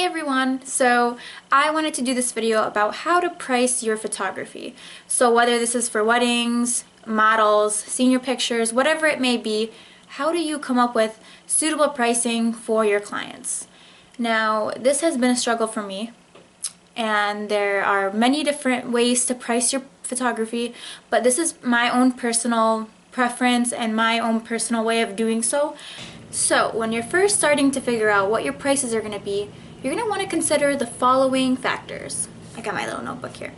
everyone! So I wanted to do this video about how to price your photography. So whether this is for weddings, models, senior pictures, whatever it may be, how do you come up with suitable pricing for your clients? Now, this has been a struggle for me, and there are many different ways to price your photography, but this is my own personal preference and my own personal way of doing so. So when you're first starting to figure out what your prices are going to be, you're going to want to consider the following factors. I got my little notebook here.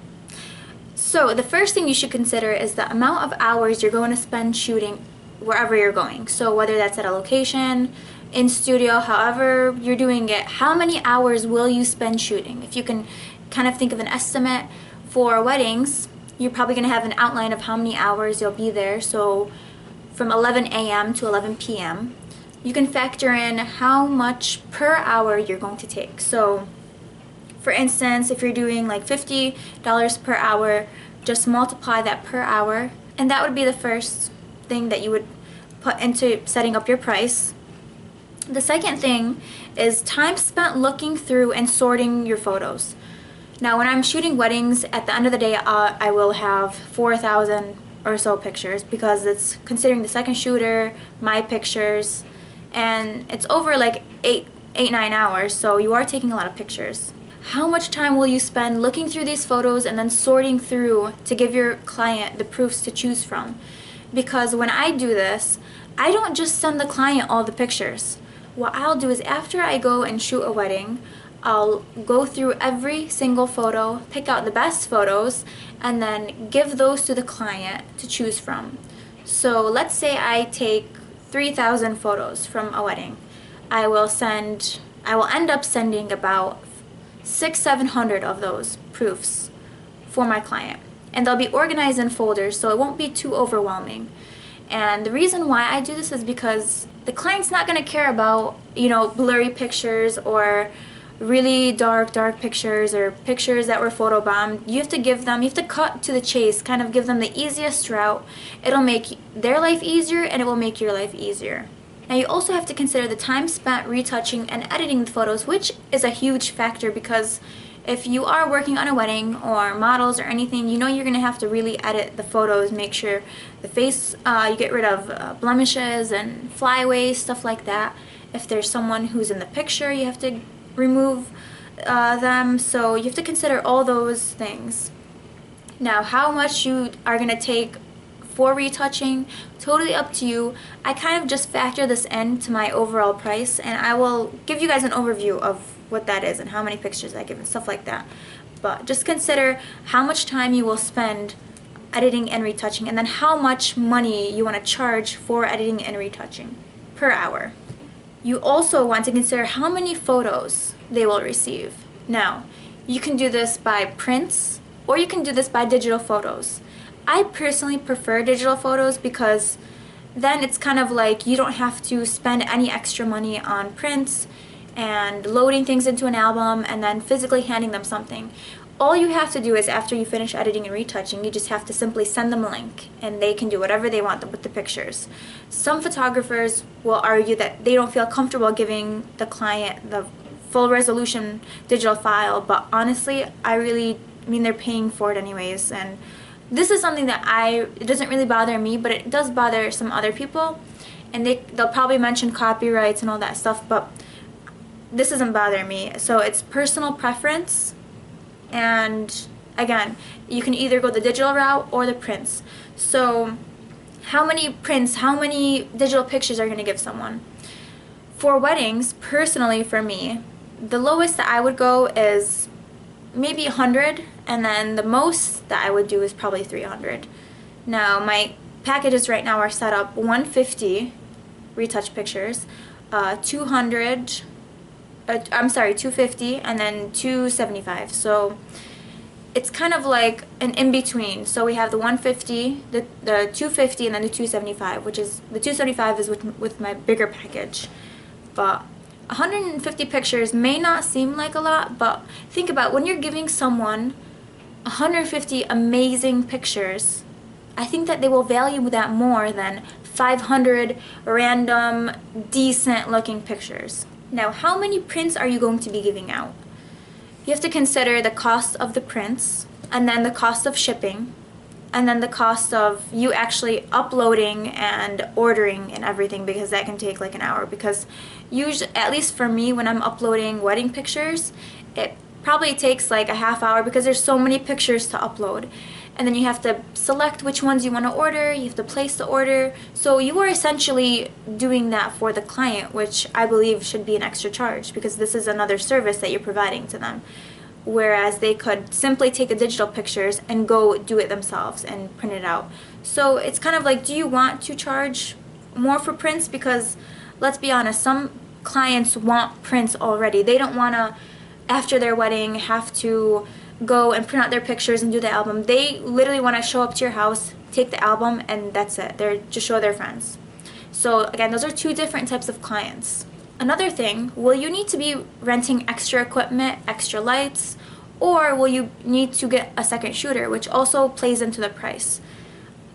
So the first thing you should consider is the amount of hours you're going to spend shooting wherever you're going. So whether that's at a location, in studio, however you're doing it, how many hours will you spend shooting? If you can kind of think of an estimate for weddings, you're probably going to have an outline of how many hours you'll be there. So from 11 a.m. to 11 p.m. you can factor in how much per hour you're going to take. So for instance, if you're doing like $50 per hour, just multiply that per hour, and that would be the first thing that you would put into setting up your price. The second thing is time spent looking through and sorting your photos. Now when I'm shooting weddings, at the end of the day I will have 4,000 or so pictures, because it's considering the second shooter, my pictures, and it's over like 9 hours, so you are taking a lot of pictures. How much time will you spend looking through these photos and then sorting through to give your client the proofs to choose from? Because when I do this, I don't just send the client all the pictures. What I'll do is, after I go and shoot a wedding, I'll go through every single photo, pick out the best photos, and then give those to the client to choose from. So let's say I take 3,000 photos from a wedding. I will end up sending about 600-700 of those proofs for my client, and they'll be organized in folders, so it won't be too overwhelming. And the reason why I do this is because the client's not going to care about, blurry pictures or really dark pictures or pictures that were photobombed. You have to cut to the chase, kind of give them the easiest route. It'll make their life easier, and it will make your life easier. Now you also have to consider the time spent retouching and editing the photos, which is a huge factor, because if you are working on a wedding or models or anything, you're going to have to really edit the photos, make sure the face, you get rid of blemishes and flyaways, stuff like that. If there's someone who's in the picture, you have to remove them. So you have to consider all those things. Now, how much you are going to take for retouching, totally up to you. I kind of just factor this into my overall price, and I will give you guys an overview of what that is and how many pictures I give and stuff like that. But just consider how much time you will spend editing and retouching, and then how much money you want to charge for editing and retouching per hour. You also want to consider how many photos they will receive. Now, you can do this by prints, or you can do this by digital photos. I personally prefer digital photos, because then it's kind of like you don't have to spend any extra money on prints and loading things into an album and then physically handing them something. All you have to do is, after you finish editing and retouching, you just have to simply send them a link, and they can do whatever they want with the pictures. Some photographers will argue that they don't feel comfortable giving the client the full resolution digital file, but honestly, they're paying for it anyways, and this is something that it doesn't really bother me, but it does bother some other people, and they'll probably mention copyrights and all that stuff, but this doesn't bother me. So it's personal preference, and again, you can either go the digital route or the prints. So how many prints, how many digital pictures are you going to give someone? For weddings, personally for me, the lowest that I would go is maybe 100, and then the most that I would do is probably 300. Now my packages right now are set up 150 retouch pictures, 250, and then 275. So it's kind of like an in-between. So we have the 150, the 250, and then the 275, which is, the 275 is with my bigger package. But 150 pictures may not seem like a lot, but think about when you're giving someone 150 amazing pictures, I think that they will value that more than 500 random, decent looking pictures. Now, how many prints are you going to be giving out? You have to consider the cost of the prints, and then the cost of shipping, and then the cost of you actually uploading and ordering and everything, because that can take like an hour. Because usually, at least for me, when I'm uploading wedding pictures, it probably takes like a half hour because there's so many pictures to upload. And then you have to select which ones you want to order, you have to place the order. So you are essentially doing that for the client, which I believe should be an extra charge, because this is another service that you're providing to them. Whereas they could simply take the digital pictures and go do it themselves and print it out. So it's kind of like, do you want to charge more for prints? Because let's be honest, some clients want prints already. They don't want to, after their wedding, have to go and print out their pictures and do the album. They literally want to show up to your house, take the album, and that's it. They're just show their friends. So again, those are two different types of clients. Another thing, will you need to be renting extra equipment, extra lights, or will you need to get a second shooter, which also plays into the price?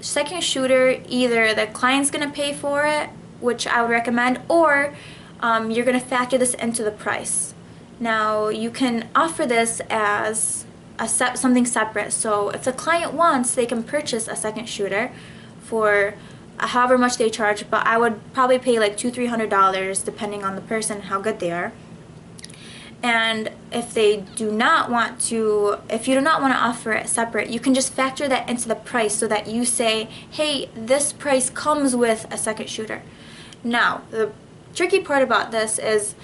Second shooter, either the client's going to pay for it, which I would recommend, or you're going to factor this into the price. Now, you can offer this as something separate. So if the client wants, they can purchase a second shooter for however much they charge, but I would probably pay like $200-300 depending on the person, how good they are. And if they do not want to, if you do not want to offer it separate, you can just factor that into the price so that you say, hey, this price comes with a second shooter. Now, the tricky part about this is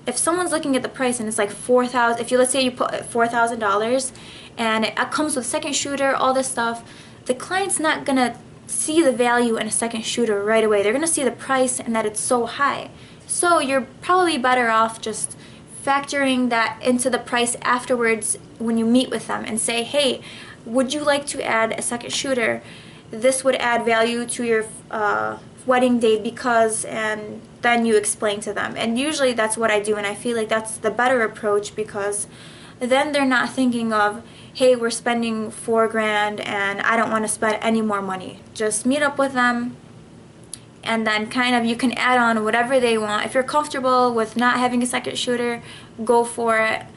if someone's looking at the price and it's like $4,000, if you, let's say you put $4,000 and it comes with second shooter, all this stuff, the client's not gonna see the value in a second shooter right away. They're gonna see the price and that it's so high. So you're probably better off just factoring that into the price afterwards when you meet with them and say, hey, would you like to add a second shooter? This would add value to your wedding day because, and then you explain to them. And usually that's what I do, and I feel like that's the better approach, because then they're not thinking of, hey, we're spending $4,000 and I don't want to spend any more money. Just meet up with them, and then kind of you can add on whatever they want. If you're comfortable with not having a second shooter, go for it.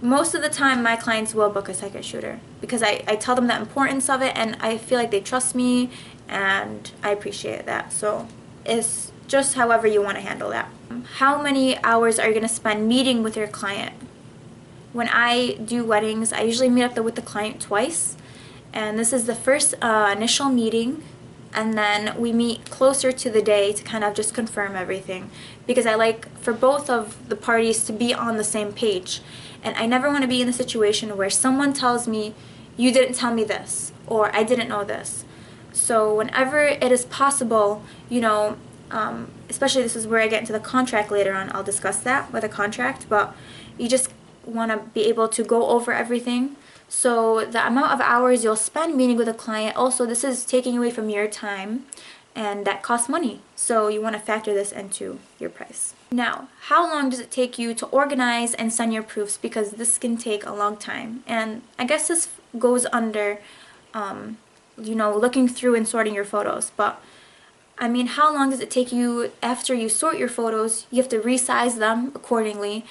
Most of the time my clients will book a second shooter because I tell them the importance of it, and I feel like they trust me and I appreciate that. So it's just however you want to handle that. How many hours are you going to spend meeting with your client? When I do weddings, I usually meet up with the client twice, and this is the first initial meeting, and then we meet closer to the day to kind of just confirm everything, because I like for both of the parties to be on the same page. And I never want to be in a situation where someone tells me, you didn't tell me this, or I didn't know this. So whenever it is possible, you know, especially this is where I get into the contract later on, I'll discuss that with a contract, but you just want to be able to go over everything. So the amount of hours you'll spend meeting with a client, also this is taking away from your time, and that costs money. So you want to factor this into your price. Now, how long does it take you to organize and send your proofs? Because this can take a long time. And I guess this goes under, you know, looking through and sorting your photos. But I mean, how long does it take you after you sort your photos? You have to resize them accordingly,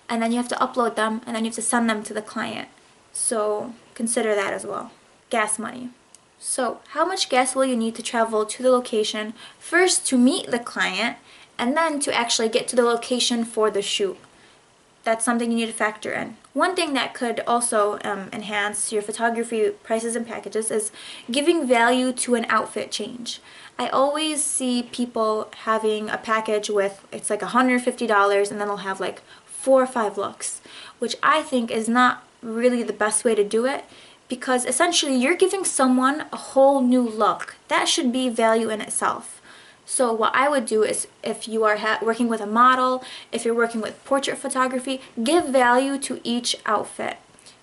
and then you have to upload them, and then you have to send them to the client. So consider that as well. Gas money. So how much gas will you need to travel to the location, first to meet the client, and then to actually get to the location for the shoot? That's something you need to factor in. One thing that could also enhance your photography prices and packages is giving value to an outfit change. I always see people having a package with, it's like $150, and then they'll have like 4 or 5 looks, which I think is not really the best way to do it, because essentially you're giving someone a whole new look. That should be value in itself. So what I would do is, if you are working with a model, if you're working with portrait photography, give value to each outfit,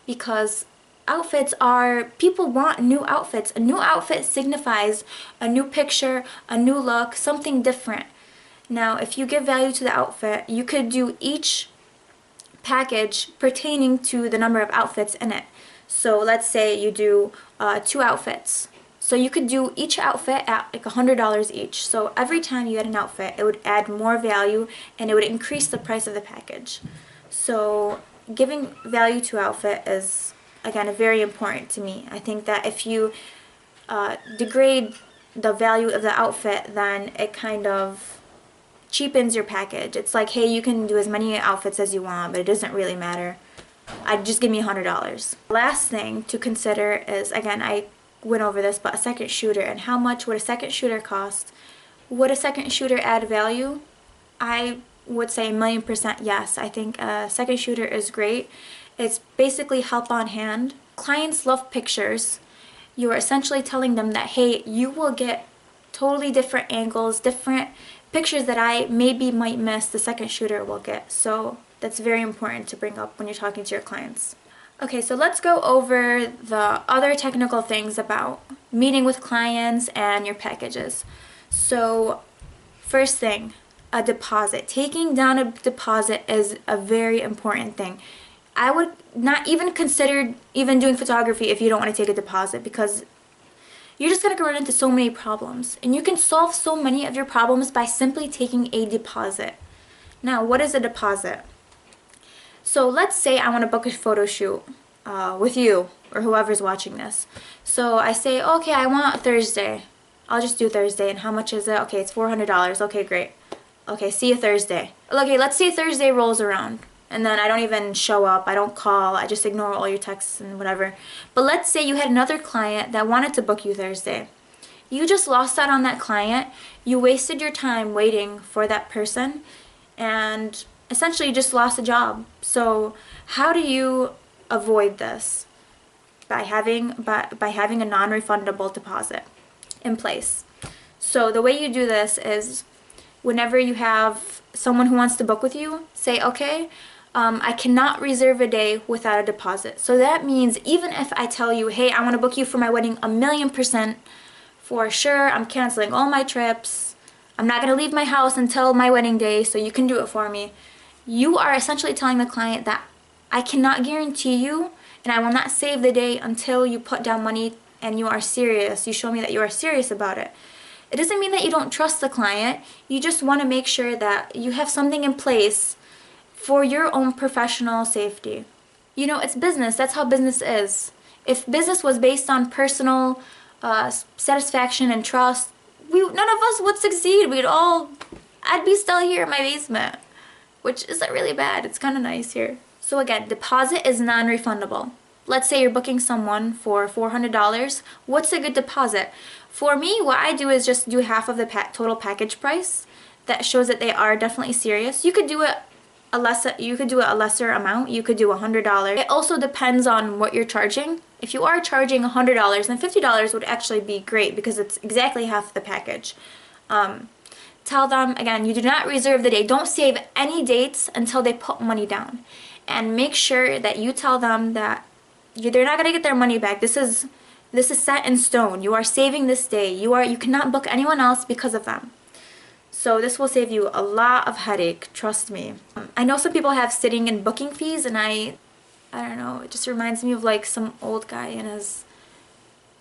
because outfits are, people want new outfits. A new outfit signifies a new picture, a new look, something different. Now, if you give value to the outfit, you could do each package pertaining to the number of outfits in it. So let's say you do 2 outfits. So you could do each outfit at like $100 each. So every time you add an outfit, it would add more value and it would increase the price of the package. So giving value to outfit is, again, very important to me. I think that if you degrade the value of the outfit, then it kind of cheapens your package. It's like, hey, you can do as many outfits as you want, but it doesn't really matter. Just give me $100. Last thing to consider is, again, I went over this, but a second shooter and how much would a second shooter cost? Would a second shooter add value? I would say 1,000,000% yes. I think a second shooter is great. It's basically help on hand. Clients love pictures. You're essentially telling them that, hey, you will get totally different angles, different pictures that I maybe might miss, the second shooter will get. So that's very important to bring up when you're talking to your clients. Okay, so let's go over the other technical things about meeting with clients and your packages. So first thing, a deposit. Taking down a deposit is a very important thing. I would not even consider even doing photography if you don't want to take a deposit, because you're just going to run into so many problems. And you can solve so many of your problems by simply taking a deposit. Now, what is a deposit? So let's say I want to book a photo shoot with you or whoever's watching this. So I say, okay, I want Thursday. I'll just do Thursday. And how much is it? Okay, it's $400. Okay, great. Okay, see you Thursday. Okay, let's say Thursday rolls around and then I don't even show up. I don't call. I just ignore all your texts and whatever. But let's say you had another client that wanted to book you Thursday. You just lost out on that client. You wasted your time waiting for that person and essentially you just lost a job. So how do you avoid this? By having a non-refundable deposit in place. So the way you do this is whenever you have someone who wants to book with you, say, okay, I cannot reserve a day without a deposit. So that means even if I tell you, hey, I want to book you for my wedding 1,000,000% for sure, I'm canceling all my trips, I'm not going to leave my house until my wedding day, so you can do it for me. You are essentially telling the client that I cannot guarantee you and I will not save the day until you put down money and you are serious. You show me that you are serious about it. It doesn't mean that you don't trust the client. You just want to make sure that you have something in place for your own professional safety. You know, it's business. That's how business is. If business was based on personal satisfaction and trust, none of us would succeed. I'd be still here in my basement, which isn't really bad. It's kind of nice here. So again, deposit is non-refundable. Let's say you're booking someone for $400. What's a good deposit? For me, what I do is just do half of the total package price. That shows that they are definitely serious. You could do it a lesser amount. You could do $100. It also depends on what you're charging. If you are charging $100, then $50 would actually be great because it's exactly half the package. Tell them, again, you do not reserve the day. Don't save any dates until they put money down. And make sure that you tell them that they're not going to get their money back. This is set in stone. You are saving this day. You cannot book anyone else because of them. So this will save you a lot of headache, trust me. I know some people have sitting and booking fees, and I don't know, it just reminds me of like some old guy in his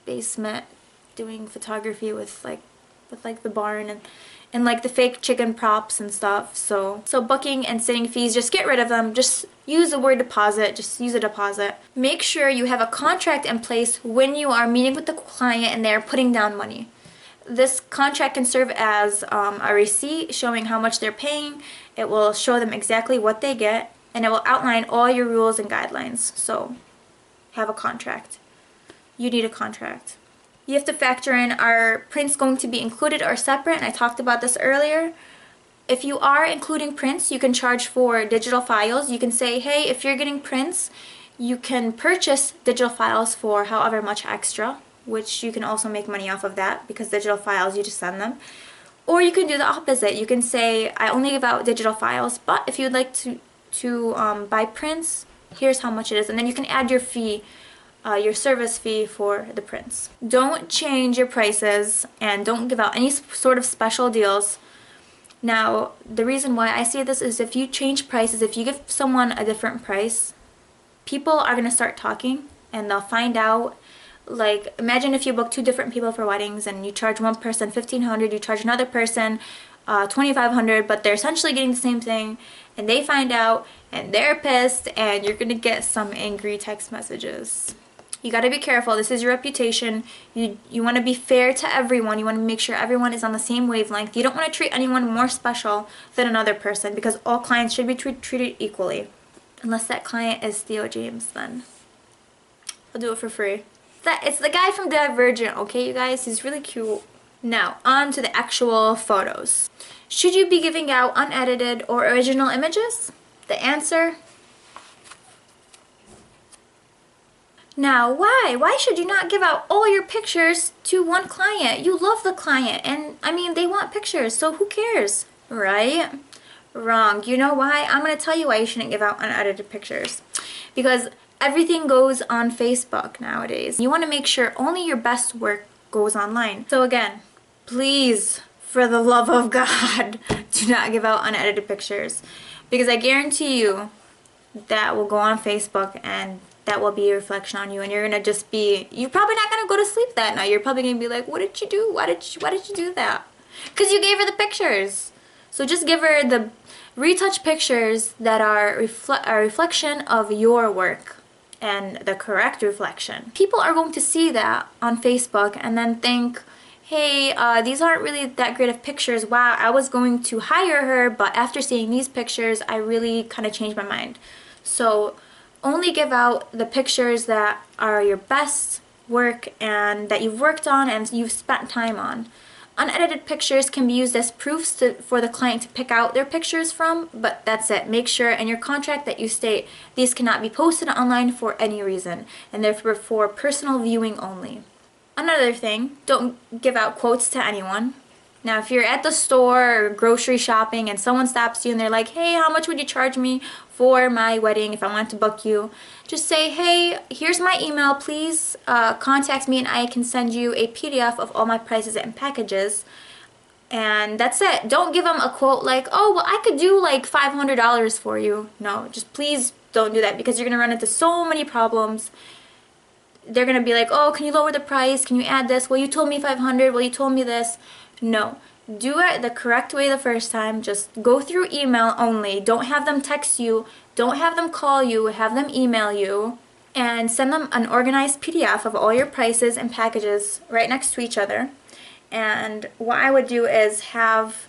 basement doing photography with the barn and like the fake chicken props and stuff. So booking and sitting fees, just get rid of them. Just use the word deposit. Just use a deposit. Make sure you have a contract in place when you are meeting with the client and they're putting down money. This contract can serve as a receipt showing how much they're paying. It will show them exactly what they get, and it will outline all your rules and guidelines. So have a contract. You need a contract. You have to factor in, are prints going to be included or separate? And I talked about this earlier. If you are including prints, you can charge for digital files. You can say, hey, if you're getting prints, you can purchase digital files for however much extra, which you can also make money off of that because digital files, you just send them. Or you can do the opposite. You can say, I only give out digital files, but if you'd like to buy prints, here's how much it is. And then you can add your fee, your service fee for the prints. Don't change your prices and don't give out any sort of special deals. Now, the reason why I say this is if you change prices, if you give someone a different price, people are going to start talking and they'll find out Like, imagine if you book 2 different people for weddings and you charge one person $1,500, you charge another person $2,500, but they're essentially getting the same thing, and they find out and they're pissed, and you're gonna get some angry text messages. You got to be careful. This is your reputation. You want to be fair to everyone. You want to make sure everyone is on the same wavelength. You don't want to treat anyone more special than another person, because all clients should be treated equally. Unless that client is Theo James, then I'll do it for free. It's the guy from Divergent, okay, you guys? He's really cute. Now, on to the actual photos. Should you be giving out unedited or original images? The answer: now, why? Why should you not give out all your pictures to one client? You love the client, and I mean, they want pictures, so who cares, right? Wrong. You know why? I'm going to tell you why you shouldn't give out unedited pictures. Because everything goes on Facebook nowadays. You want to make sure only your best work goes online. So again, please, for the love of God, do not give out unedited pictures. Because I guarantee you that will go on Facebook, and that will be a reflection on you, and you're gonna just be, you're probably not gonna go to sleep that night. You're probably gonna be like, what did you do? Why did you do that? Because you gave her the pictures. So just give her the retouch pictures that are a reflection of your work, and the correct reflection. People are going to see that on Facebook and then think, hey, these aren't really that great of pictures. Wow, I was going to hire her, but after seeing these pictures, I really kind of changed my mind. So only give out the pictures that are your best work and that you've worked on and you've spent time on. Unedited pictures can be used as proofs for the client to pick out their pictures from, but that's it. Make sure in your contract that you state these cannot be posted online for any reason, and therefore for personal viewing only. Another thing, don't give out quotes to anyone. Now, if you're at the store or grocery shopping and someone stops you and they're like, hey, how much would you charge me for my wedding if I want to book you? Just say, hey, here's my email. Please contact me and I can send you a PDF of all my prices and packages. And that's it. Don't give them a quote like, oh, well, I could do like $500 for you. No, just please don't do that, because you're going to run into so many problems. They're going to be like, oh, can you lower the price? Can you add this? Well, you told me 500. Well, you told me this. No, do it the correct way the first time. Just go through email only. Don't have them text you. Don't have them call you. Have them email you. And send them an organized PDF of all your prices and packages right next to each other. And what I would do is have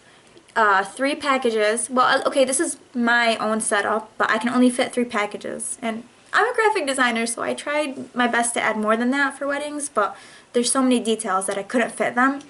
3 packages. Well, okay, this is my own setup, but I can only fit 3 packages. And I'm a graphic designer, so I tried my best to add more than that for weddings, but there's so many details that I couldn't fit them.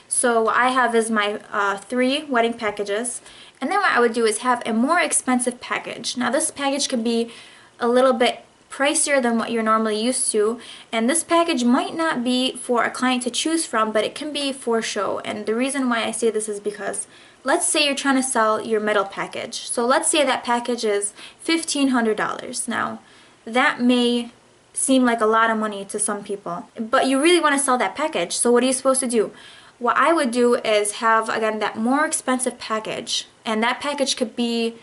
So what I have is my 3 wedding packages, and then what I would do is have a more expensive package. Now this package can be a little bit pricier than what you're normally used to, and this package might not be for a client to choose from, but it can be for show. And the reason why I say this is because let's say you're trying to sell your middle package. So let's say that package is $1,500. Now that may seem like a lot of money to some people, but you really want to sell that package. So what are you supposed to do? What I would do is have, again, that more expensive package, and that package could be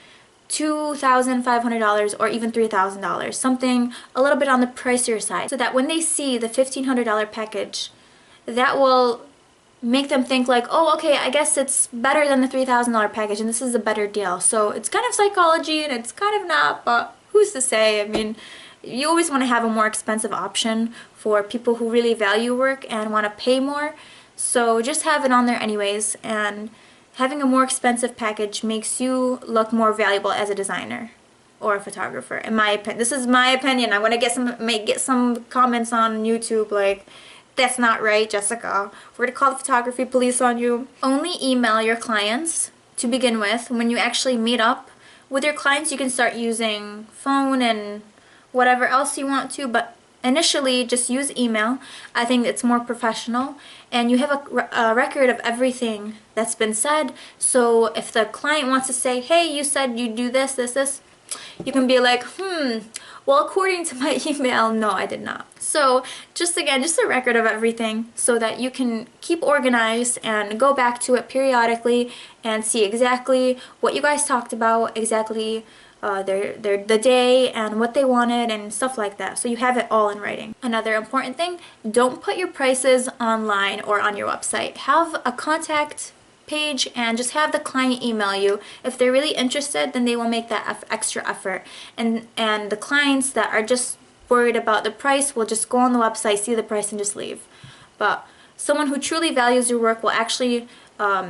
$2,500 or even $3,000, something a little bit on the pricier side, so that when they see the $1,500 package, that will make them think like, oh, okay, I guess it's better than the $3,000 package, and this is a better deal. So it's kind of psychology, and it's kind of not, but who's to say? I mean, you always want to have a more expensive option for people who really value work and want to pay more. So just have it on there anyways, and having a more expensive package makes you look more valuable as a designer or a photographer, in my opinion. This is my opinion. I want to get some comments on YouTube like, that's not right, Jessica. We're to call the photography police on you. Only email your clients to begin with. When you actually meet up with your clients, you can start using phone and whatever else you want to, but initially just use email. I think it's more professional, and you have a record of everything that's been said. So if the client wants to say, hey, you said you do this, this, you can be like, well, according to my email, no, I did not. So just again, just a record of everything so that you can keep organized and go back to it periodically and see exactly what you guys talked about, exactly the day and what they wanted and stuff like that. So you have it all in writing. Another important thing, don't put your prices online or on your website. Have a contact page and just have the client email you. If they're really interested, then they will make that extra effort. And the clients that are just worried about the price will just go on the website, see the price, and just leave. But someone who truly values your work will actually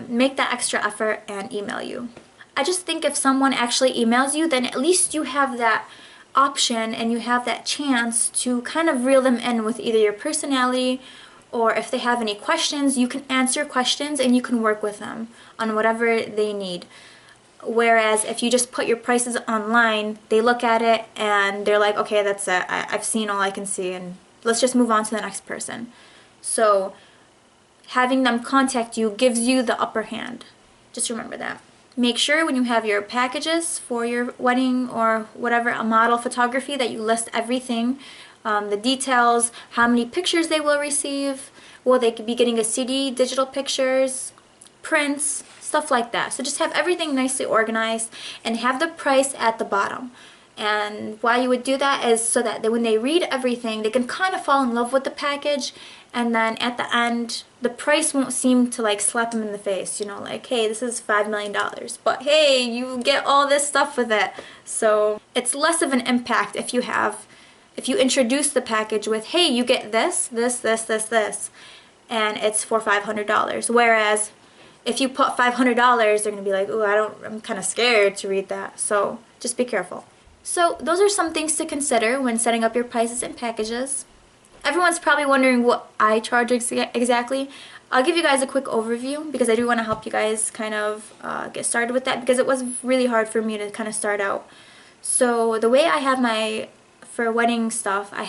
make that extra effort and email you. I just think if someone actually emails you, then at least you have that option and you have that chance to kind of reel them in with either your personality, or if they have any questions, you can answer questions and you can work with them on whatever they need. Whereas if you just put your prices online, they look at it and they're like, okay, that's it. I've seen all I can see and let's just move on to the next person. So having them contact you gives you the upper hand. Just remember that. Make sure when you have your packages for your wedding or whatever, a model photography, that you list everything, the details, how many pictures they will receive, will they be getting a CD, digital pictures, prints, stuff like that. So just have everything nicely organized and have the price at the bottom. And why you would do that is so that when they read everything, they can kind of fall in love with the package, and then at the end, the price won't seem to like slap them in the face, you know, like, hey, this is $5 million, but hey, you get all this stuff with it. So it's less of an impact if you introduce the package with, hey, you get this, and it's for $500. Whereas if you put $500, they're gonna be like, oh, I'm kind of scared to read that. So just be careful. So those are some things to consider when setting up your prices and packages. Everyone's probably wondering what I charge exactly. I'll give you guys a quick overview because I do want to help you guys kind of get started with that, because it was really hard for me to kind of start out. So the way I have for wedding stuff, I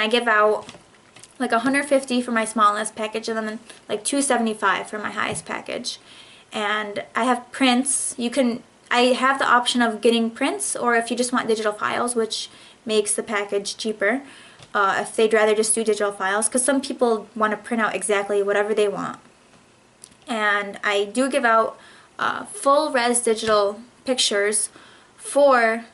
give out like $150 for my smallest package and then like $275 for my highest package. And I have prints. I have the option of getting prints, or if you just want digital files, which makes the package cheaper. If they'd rather just do digital files, because some people want to print out exactly whatever they want. And I do give out full res digital pictures for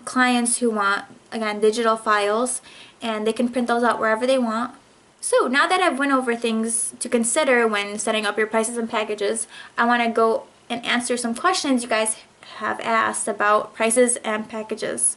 clients who want, again, digital files, and they can print those out wherever they want. So now that I've went over things to consider when setting up your prices and packages, I want to go and answer some questions you guys have asked about prices and packages.